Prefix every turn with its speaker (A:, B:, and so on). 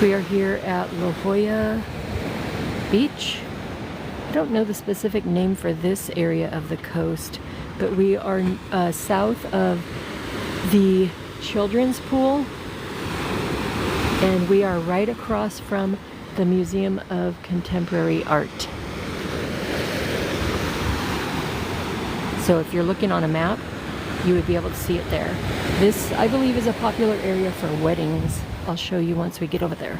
A: We are here at La Jolla Beach. I don't know the specific name for this area of the coast, but we are south of the children's pool, and we are right across from the Museum of Contemporary Art. So if you're looking on a map, you would be able to see it there. This, I believe, is a popular area for weddings. I'll show you once we get over there.